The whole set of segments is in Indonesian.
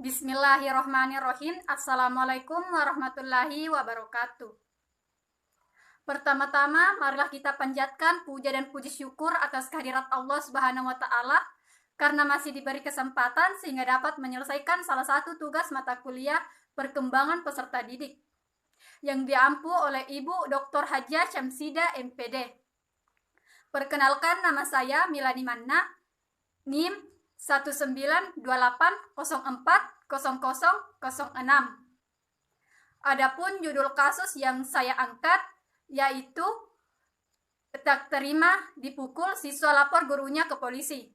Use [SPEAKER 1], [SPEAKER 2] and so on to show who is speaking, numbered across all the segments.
[SPEAKER 1] Bismillahirrahmanirrahim. Assalamualaikum warahmatullahi wabarakatuh. Pertama-tama, marilah kita panjatkan puja dan puji syukur atas kehadirat Allah Subhanahu wa Ta'ala karena masih diberi kesempatan sehingga dapat menyelesaikan salah satu tugas mata kuliah perkembangan peserta didik yang diampu oleh Ibu Dr. Hajah Syamsida MPD. Perkenalkan, nama saya Milani Manna, NIM 19280400006. Adapun judul kasus yang saya angkat yaitu tak terima dipukul siswa lapor gurunya ke polisi.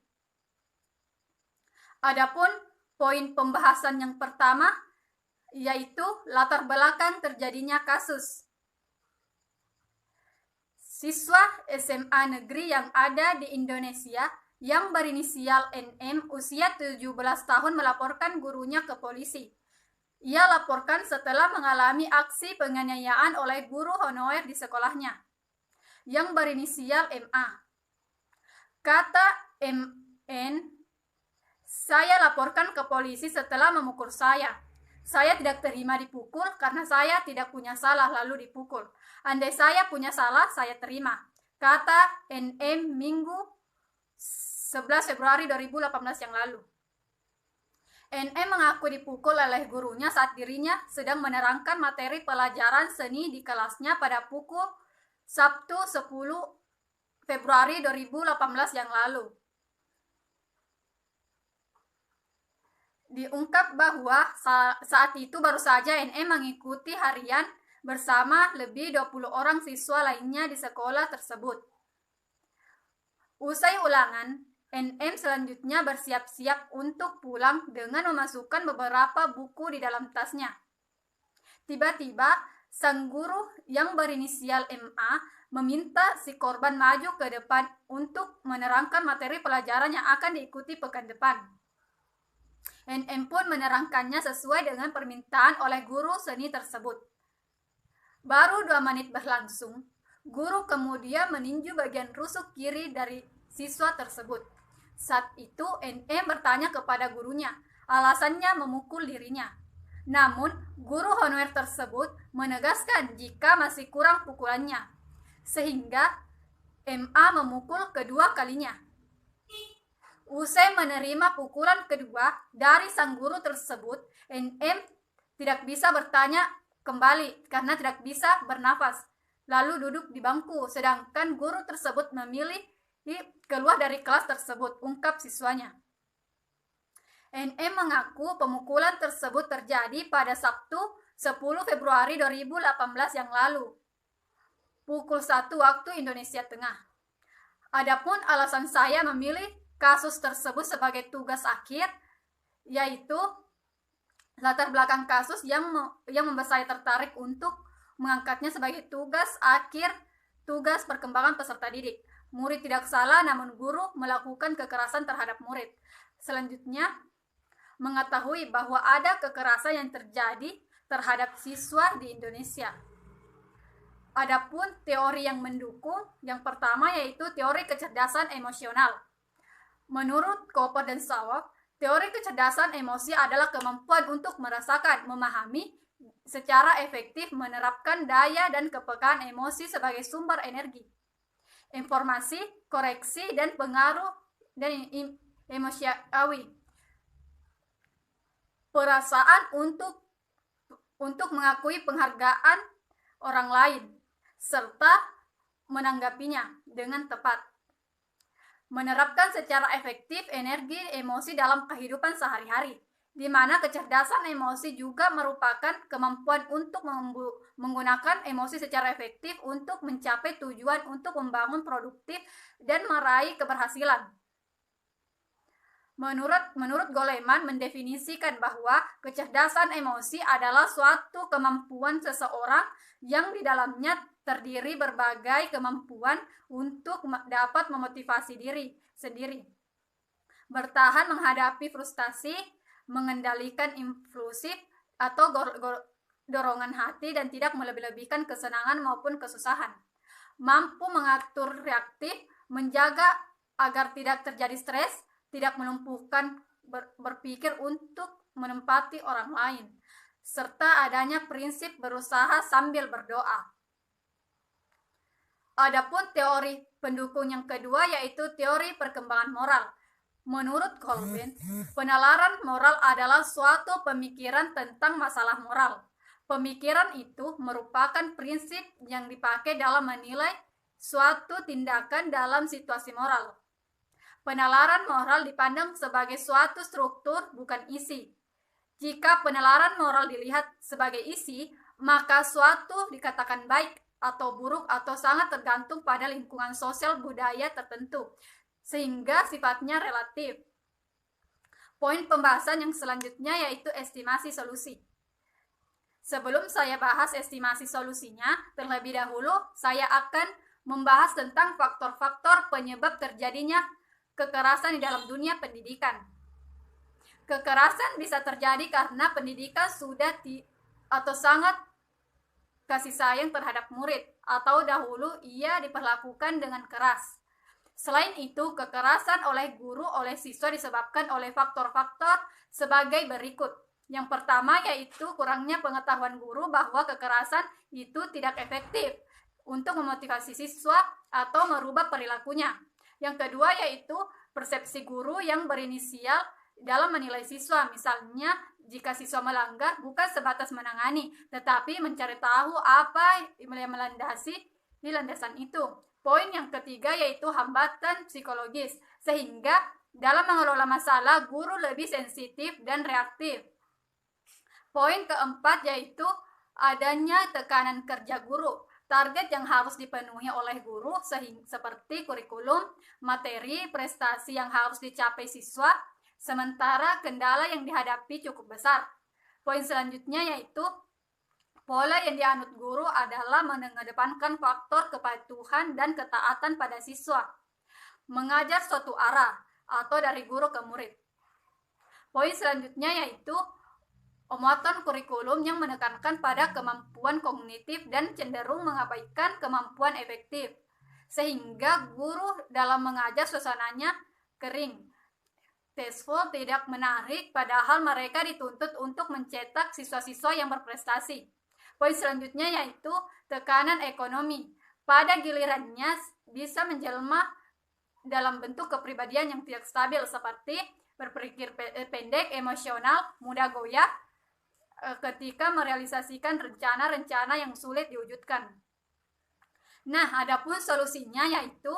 [SPEAKER 1] Adapun poin pembahasan yang pertama yaitu latar belakang terjadinya kasus. Siswa SMA negeri yang ada di Indonesia yang berinisial NM usia 17 tahun melaporkan gurunya ke polisi. Ia laporkan setelah mengalami aksi penganiayaan oleh guru honorer di sekolahnya yang berinisial MA. Kata MN, "Saya laporkan ke polisi setelah memukul saya. Saya tidak terima dipukul karena saya tidak punya salah lalu dipukul. Andai saya punya salah, saya terima," kata NM Minggu 11 Februari 2018 yang lalu. NM mengaku dipukul oleh gurunya saat dirinya sedang menerangkan materi pelajaran seni di kelasnya pada pukul Sabtu 10 Februari 2018 yang lalu. Diungkap bahwa saat itu baru saja NM mengikuti harian bersama lebih 20 orang siswa lainnya di sekolah tersebut. Usai ulangan, NM selanjutnya bersiap-siap untuk pulang dengan memasukkan beberapa buku di dalam tasnya. Tiba-tiba, sang guru yang berinisial MA meminta si korban maju ke depan untuk menerangkan materi pelajaran yang akan diikuti pekan depan. NM pun menerangkannya sesuai dengan permintaan oleh guru seni tersebut. Baru 2 menit berlangsung, guru kemudian meninju bagian rusuk kiri dari siswa tersebut. Saat itu NM bertanya kepada gurunya, alasannya memukul dirinya. Namun, guru honorer tersebut menegaskan jika masih kurang pukulannya, sehingga MA memukul kedua kalinya. Usai menerima pukulan kedua dari sang guru tersebut, NM tidak bisa bertanya kembali karena tidak bisa bernafas, lalu duduk di bangku, sedangkan guru tersebut memilih keluar dari kelas tersebut, ungkap siswanya. NM mengaku pemukulan tersebut terjadi pada Sabtu 10 Februari 2018 yang lalu, pukul 1 waktu Indonesia Tengah. Adapun alasan saya memilih kasus tersebut sebagai tugas akhir, yaitu latar belakang kasus yang membuat saya tertarik untuk mengangkatnya sebagai tugas akhir tugas perkembangan peserta didik. Murid tidak salah, namun guru melakukan kekerasan terhadap murid. Selanjutnya, mengetahui bahwa ada kekerasan yang terjadi terhadap siswa di Indonesia. Adapun teori yang mendukung, yang pertama yaitu teori kecerdasan emosional. Menurut Cooper dan Sawab, teori kecerdasan emosi adalah kemampuan untuk merasakan, memahami, secara efektif menerapkan daya dan kepekaan emosi sebagai sumber energi, informasi, koreksi, dan pengaruh dan emosiawi. Perasaan untuk mengakui penghargaan orang lain serta menanggapinya dengan tepat. Menerapkan secara efektif energi emosi dalam kehidupan sehari-hari, di mana kecerdasan emosi juga merupakan kemampuan untuk menggunakan emosi secara efektif untuk mencapai tujuan untuk membangun produktif dan meraih keberhasilan. Menurut Goleman mendefinisikan bahwa kecerdasan emosi adalah suatu kemampuan seseorang yang di dalamnya terdiri berbagai kemampuan untuk dapat memotivasi diri sendiri, bertahan menghadapi frustasi, mengendalikan impulsif atau dorongan hati, dan tidak melebih-lebihkan kesenangan maupun kesusahan. Mampu mengatur reaktif, menjaga agar tidak terjadi stres, tidak melumpuhkan berpikir untuk menempati orang lain, serta adanya prinsip berusaha sambil berdoa. Adapun teori pendukung yang kedua yaitu teori perkembangan moral. Menurut Kolben, penalaran moral adalah suatu pemikiran tentang masalah moral. Pemikiran itu merupakan prinsip yang dipakai dalam menilai suatu tindakan dalam situasi moral. Penalaran moral dipandang sebagai suatu struktur, bukan isi. Jika penalaran moral dilihat sebagai isi, maka suatu dikatakan baik atau buruk atau sangat tergantung pada lingkungan sosial budaya tertentu, sehingga sifatnya relatif. Poin pembahasan yang selanjutnya yaitu estimasi solusi. Sebelum saya bahas estimasi solusinya, terlebih dahulu saya akan membahas tentang faktor-faktor penyebab terjadinya kekerasan di dalam dunia pendidikan. Kekerasan bisa terjadi karena pendidikan sudah atau sangat kasih sayang terhadap murid, atau dahulu ia diperlakukan dengan keras. Selain itu, kekerasan oleh guru oleh siswa disebabkan oleh faktor-faktor sebagai berikut. Yang pertama yaitu kurangnya pengetahuan guru bahwa kekerasan itu tidak efektif untuk memotivasi siswa atau merubah perilakunya. Yang kedua yaitu persepsi guru yang berinisial dalam menilai siswa. Misalnya, jika siswa melanggar bukan sebatas menangani, tetapi mencari tahu apa yang melandasi di landasan itu. Poin yang ketiga yaitu hambatan psikologis, sehingga dalam mengelola masalah guru lebih sensitif dan reaktif. Poin keempat yaitu adanya tekanan kerja guru. Target yang harus dipenuhi oleh guru seperti kurikulum, materi, prestasi yang harus dicapai siswa, sementara kendala yang dihadapi cukup besar. Poin selanjutnya yaitu pola yang dianut guru adalah mengedepankan faktor kepatuhan dan ketaatan pada siswa, mengajar suatu arah atau dari guru ke murid. Poin selanjutnya yaitu muatan kurikulum yang menekankan pada kemampuan kognitif dan cenderung mengabaikan kemampuan efektif, sehingga guru dalam mengajar suasananya kering, tasteful, tidak menarik, padahal mereka dituntut untuk mencetak siswa-siswa yang berprestasi. Poin selanjutnya yaitu tekanan ekonomi. Pada gilirannya bisa menjelma dalam bentuk kepribadian yang tidak stabil seperti berpikir pendek, emosional, mudah goyah, ketika merealisasikan rencana-rencana yang sulit diwujudkan. Nah, adapun solusinya yaitu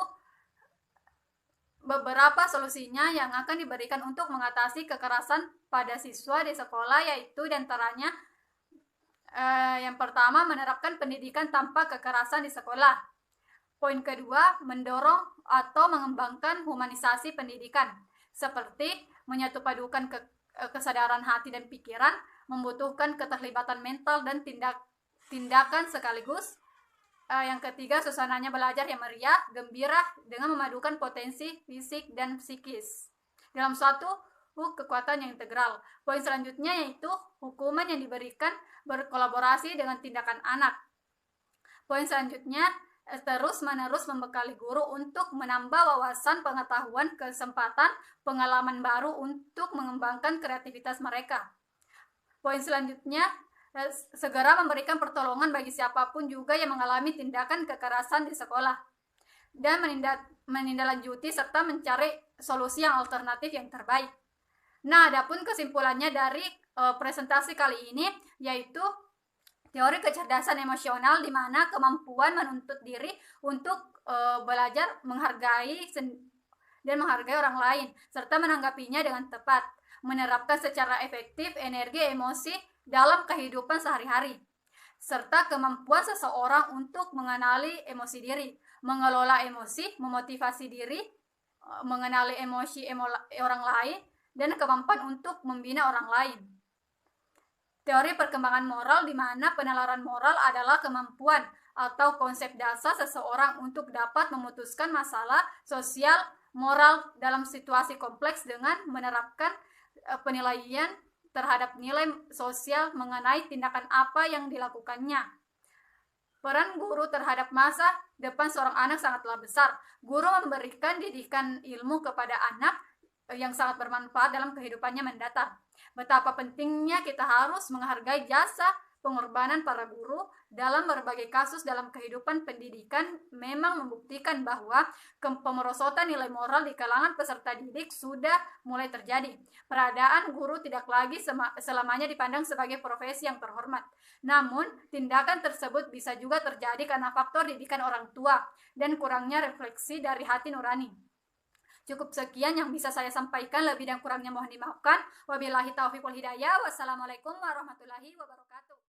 [SPEAKER 1] beberapa solusinya yang akan diberikan untuk mengatasi kekerasan pada siswa di sekolah, yaitu diantaranya yang pertama menerapkan pendidikan tanpa kekerasan di sekolah. Poin kedua, mendorong atau mengembangkan humanisasi pendidikan, seperti menyatupadukan kesadaran hati dan pikiran, membutuhkan keterlibatan mental dan tindakan sekaligus. Yang ketiga, suasananya belajar yang meriah, gembira dengan memadukan potensi fisik dan psikis dalam suatu kekuatan yang integral. Poin selanjutnya yaitu hukuman yang diberikan berkolaborasi dengan tindakan anak. Poin selanjutnya, terus-menerus membekali guru untuk menambah wawasan, pengetahuan, kesempatan, pengalaman baru untuk mengembangkan kreativitas mereka. Poin selanjutnya, segera memberikan pertolongan bagi siapapun juga yang mengalami tindakan kekerasan di sekolah, dan menindaklanjuti serta mencari solusi yang alternatif yang terbaik. Nah, adapun kesimpulannya dari presentasi kali ini yaitu teori kecerdasan emosional, di mana kemampuan menuntut diri untuk belajar menghargai dan menghargai orang lain serta menanggapinya dengan tepat, menerapkan secara efektif energi emosi dalam kehidupan sehari-hari, serta kemampuan seseorang untuk mengenali emosi diri, mengelola emosi, memotivasi diri, mengenali emosi orang lain, dan kemampuan untuk membina orang lain. Teori perkembangan moral, di mana penalaran moral adalah kemampuan atau konsep dasar seseorang untuk dapat memutuskan masalah sosial moral dalam situasi kompleks dengan menerapkan penilaian terhadap nilai sosial mengenai tindakan apa yang dilakukannya. Peran guru terhadap masa depan seorang anak sangatlah besar. Guru memberikan didikan ilmu kepada anak yang sangat bermanfaat dalam kehidupannya mendatang. Betapa pentingnya kita harus menghargai jasa pengorbanan para guru dalam berbagai kasus dalam kehidupan pendidikan memang membuktikan bahwa pemerosotan nilai moral di kalangan peserta didik sudah mulai terjadi. Peradaan guru tidak lagi selamanya dipandang sebagai profesi yang terhormat. Namun, tindakan tersebut bisa juga terjadi karena faktor didikan orang tua dan kurangnya refleksi dari hati nurani. Cukup sekian yang bisa saya sampaikan, lebih dan kurangnya mohon dimaafkan. Wabillahi taufiq wal hidayah. Wassalamualaikum warahmatullahi wabarakatuh.